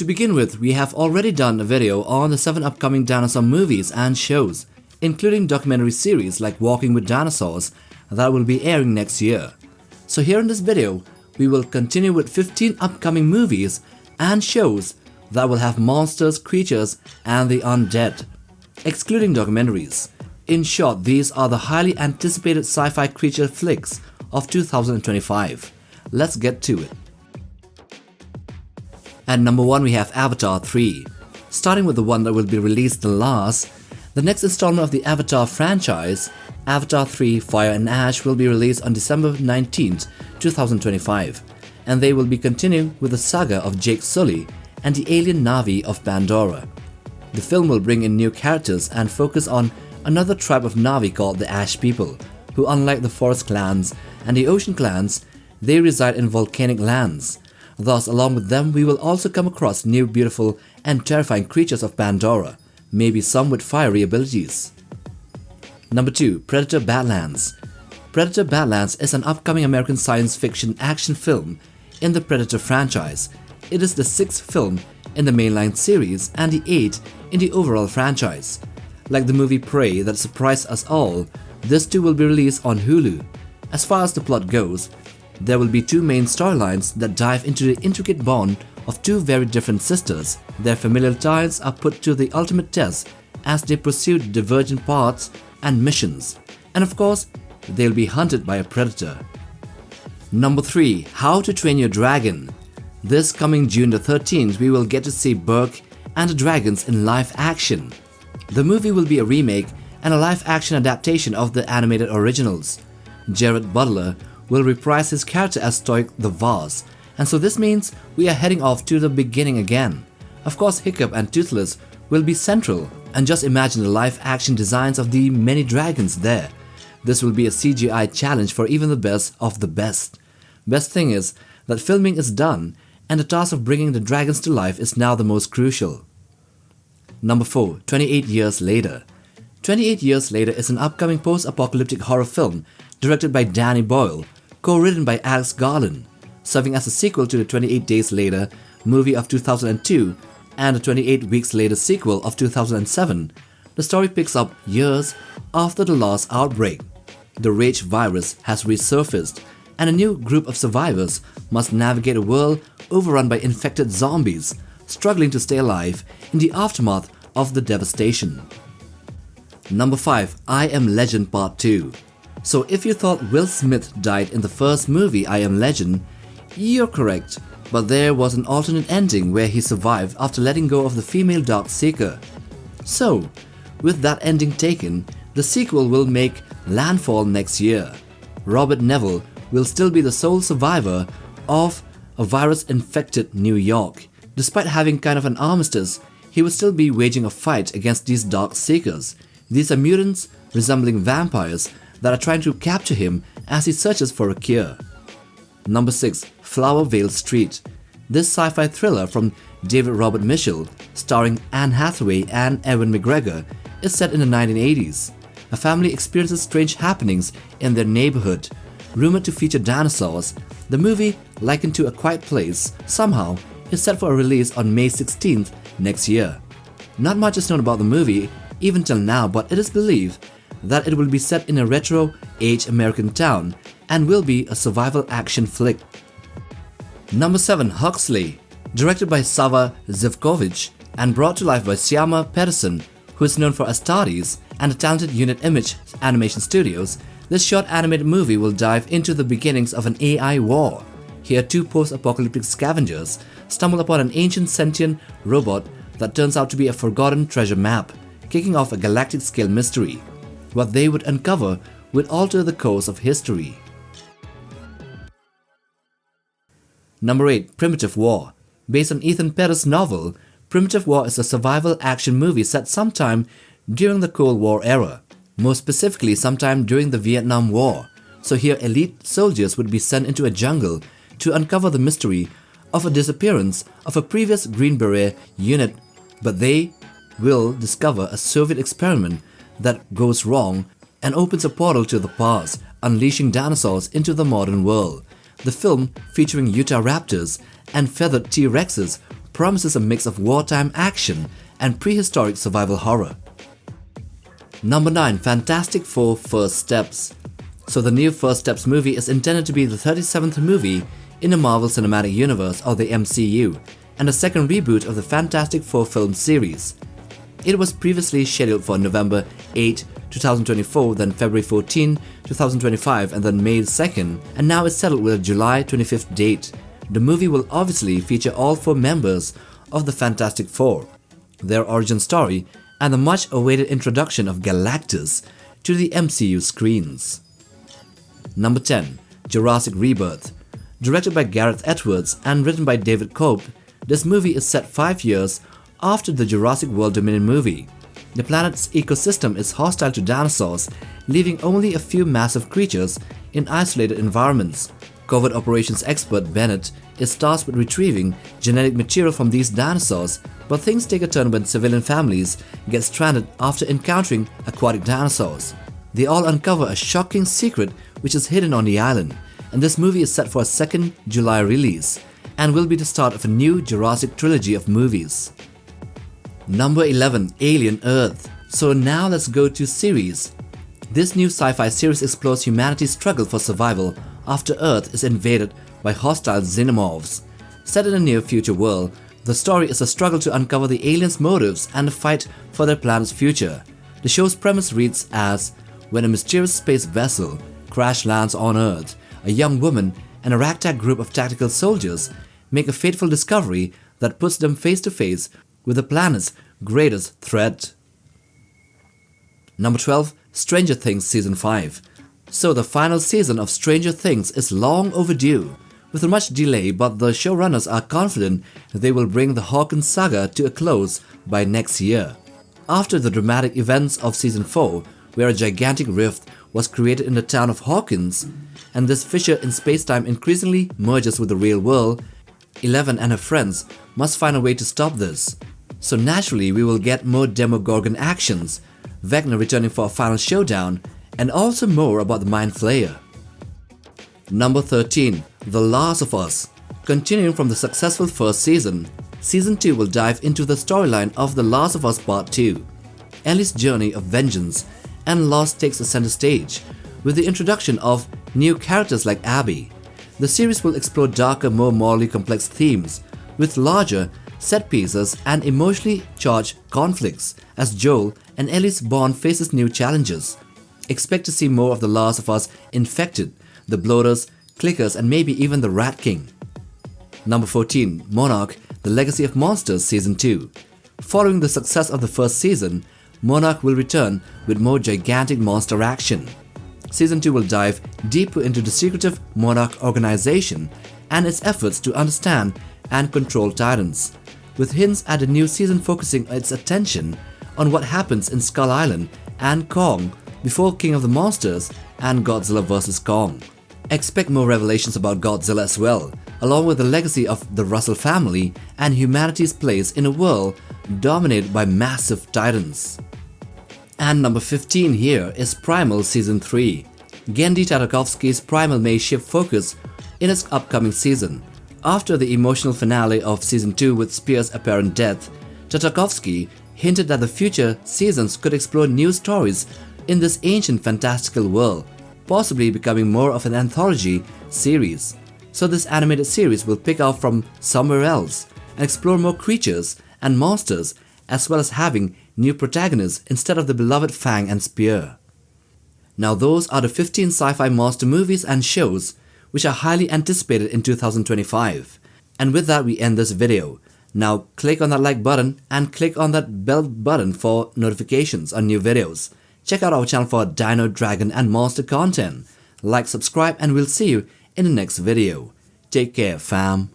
To begin with, we have already done a video on the 7 upcoming dinosaur movies and shows, including documentary series like Walking with Dinosaurs that will be airing next year. So here in this video, we will continue with 15 upcoming movies and shows that will have monsters, creatures, and the undead, excluding documentaries. In short, these are the highly anticipated sci-fi creature flicks of 2025. Let's get to it. At number 1 we have Avatar 3. Starting with the one that will be released last, the next installment of the Avatar franchise, Avatar 3 Fire and Ash, will be released on December 19th, 2025, and they will be continuing with the saga of Jake Sully and the alien Na'vi of Pandora. The film will bring in new characters and focus on another tribe of Na'vi called the Ash People, who, unlike the Forest Clans and the Ocean Clans, they reside in volcanic lands. Thus, along with them, we will also come across new beautiful and terrifying creatures of Pandora, maybe some with fiery abilities. Number 2. Predator Badlands. Predator Badlands is an upcoming American science fiction action film in the Predator franchise. It is the 6th film in the mainline series and the 8th in the overall franchise. Like the movie Prey that surprised us all, this too will be released on Hulu. As far as the plot goes, there will be 2 main storylines that dive into the intricate bond of 2 very different sisters. Their familial ties are put to the ultimate test as they pursue divergent paths and missions. And of course, they'll be hunted by a predator. Number 3. How to Train Your Dragon. This coming June the 13th, we will get to see Burke and the Dragons in live action. The movie will be a remake and a live-action adaptation of the animated originals. Jared Butler will reprise his character as Stoic the Vase, and so this means we are heading off to the beginning again. Of course, Hiccup and Toothless will be central, and just imagine the live-action designs of the many dragons there. This will be a CGI challenge for even the best of the best. Best thing is that filming is done, and the task of bringing the dragons to life is now the most crucial. Number 4. 28 Years Later. 28 Years Later is an upcoming post-apocalyptic horror film directed by Danny Boyle, co-written by Alex Garland, serving as a sequel to the 28 Days Later movie of 2002 and the 28 Weeks Later sequel of 2007. The story picks up years after the last outbreak. The rage virus has resurfaced, and a new group of survivors must navigate a world overrun by infected zombies, struggling to stay alive in the aftermath of the devastation. Number 5. I Am Legend Part 2. So if you thought Will Smith died in the first movie I Am Legend, you're correct, but there was an alternate ending where he survived after letting go of the female Dark Seeker. So, with that ending taken, the sequel will make landfall next year. Robert Neville will still be the sole survivor of a virus-infected New York. Despite having kind of an armistice, he will still be waging a fight against these Dark Seekers. These are mutants resembling vampires that are trying to capture him as he searches for a cure. Number 6. Flower Veil Street. This sci-fi thriller from David Robert Mitchell, starring Anne Hathaway and Ewan McGregor, is set in the 1980s. A family experiences strange happenings in their neighborhood. Rumored to feature dinosaurs, the movie, likened to A Quiet Place, somehow is set for a release on May 16th next year. Not much is known about the movie even till now, but it is believed that it will be set in a retro-age American town and will be a survival action flick. Number 7. Huxley. Directed by Sava Zivkovic and brought to life by Syama Pedersen, who is known for Astartes and the talented Unit Image Animation Studios, this short animated movie will dive into the beginnings of an AI war. Here, 2 post-apocalyptic scavengers stumble upon an ancient sentient robot that turns out to be a forgotten treasure map, kicking off a galactic-scale mystery. What they would uncover would alter the course of history. Number 8. Primitive War. Based on Ethan Pettis' novel, Primitive War is a survival action movie set sometime during the Cold War era, more specifically sometime during the Vietnam War. So here elite soldiers would be sent into a jungle to uncover the mystery of a disappearance of a previous Green Beret unit, but they will discover a Soviet experiment that goes wrong and opens a portal to the past, unleashing dinosaurs into the modern world. The film, featuring Utah raptors and feathered T-Rexes, promises a mix of wartime action and prehistoric survival horror. Number 9. Fantastic Four: First Steps. So the new First Steps movie is intended to be the 37th movie in the Marvel Cinematic Universe or the MCU, and a second reboot of the Fantastic Four film series. It was previously scheduled for November 8, 2024, then February 14, 2025, and then May 2nd, and now it's settled with a July 25th date. The movie will obviously feature all 4 members of the Fantastic Four, their origin story, and the much-awaited introduction of Galactus to the MCU screens. Number 10. Jurassic Rebirth. Directed by Gareth Edwards and written by David Cope, this movie is set 5 years after the Jurassic World Dominion movie. The planet's ecosystem is hostile to dinosaurs, leaving only a few massive creatures in isolated environments. Covert operations expert Bennett is tasked with retrieving genetic material from these dinosaurs, but things take a turn when civilian families get stranded after encountering aquatic dinosaurs. They all uncover a shocking secret which is hidden on the island, and this movie is set for a 2nd July release and will be the start of a new Jurassic trilogy of movies. Number 11. Alien Earth. So now let's go to series. This new sci-fi series explores humanity's struggle for survival after Earth is invaded by hostile xenomorphs. Set in a near future world, the story is a struggle to uncover the aliens' motives and a fight for their planet's future. The show's premise reads as, when a mysterious space vessel crash lands on Earth, a young woman and a ragtag group of tactical soldiers make a fateful discovery that puts them face to face with the planet's greatest threat. Number 12. Stranger Things Season 5. So the final season of Stranger Things is long overdue, with much delay, but the showrunners are confident that they will bring the Hawkins saga to a close by next year. After the dramatic events of Season 4, where a gigantic rift was created in the town of Hawkins, and this fissure in space-time increasingly merges with the real world, Eleven and her friends must find a way to stop this. So naturally we will get more Demogorgon actions, Vecna returning for a final showdown, and also more about the Mind Flayer. Number 13. The Last of Us. Continuing from the successful first season, Season 2 will dive into the storyline of The Last of Us Part 2. Ellie's journey of vengeance and loss takes a center stage, with the introduction of new characters like Abby. The series will explore darker, more morally complex themes, with larger set pieces and emotionally charged conflicts as Joel and Ellie's bond faces new challenges. Expect to see more of The Last of Us Infected, the Bloaters, Clickers, and maybe even the Rat King. Number 14. Monarch: The Legacy of Monsters Season 2. Following the success of the first season, Monarch will return with more gigantic monster action. Season 2 will dive deeper into the secretive Monarch organization and its efforts to understand and control Titans, with hints at a new season focusing its attention on what happens in Skull Island and Kong before King of the Monsters and Godzilla vs. Kong. Expect more revelations about Godzilla as well, along with the legacy of the Russell family and humanity's place in a world dominated by massive titans. And number 15 here is Primal Season 3. Genndy Tartakovsky's Primal may shift focus in its upcoming season. After the emotional finale of Season 2 with Spear's apparent death, Tartakovsky hinted that the future seasons could explore new stories in this ancient fantastical world, possibly becoming more of an anthology series. So this animated series will pick up from somewhere else and explore more creatures and monsters, as well as having new protagonists instead of the beloved Fang and Spear. Now those are the 15 sci-fi monster movies and shows which are highly anticipated in 2025. And with that we end this video. Now click on that like button and click on that bell button for notifications on new videos. Check out our channel for dino, dragon and monster content. Like, subscribe, and we'll see you in the next video. Take care, fam.